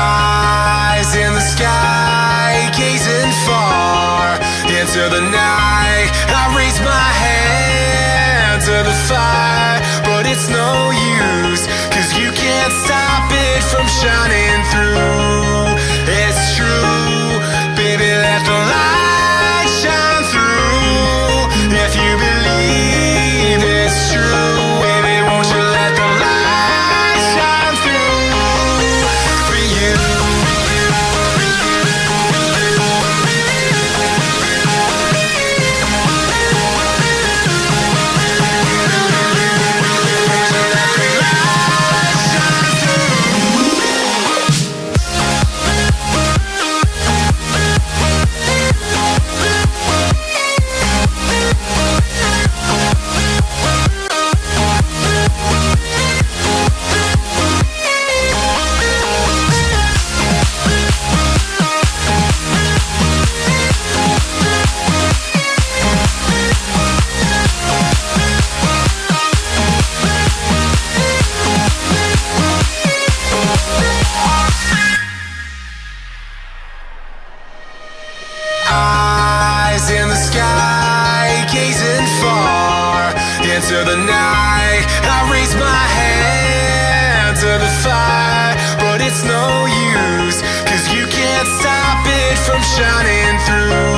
Eyes in the sky, gazing far into the night. I raise my hand to the fire, but it's no use, 'cause you can't stop it from shining through. It's true, baby, let the light shine through. If you believe it's true, baby, won't you let the light shine through for you. Eyes in the sky, gazing far into the night. I raise my hand to the fire, but it's no use, 'cause you can't stop it from shining through.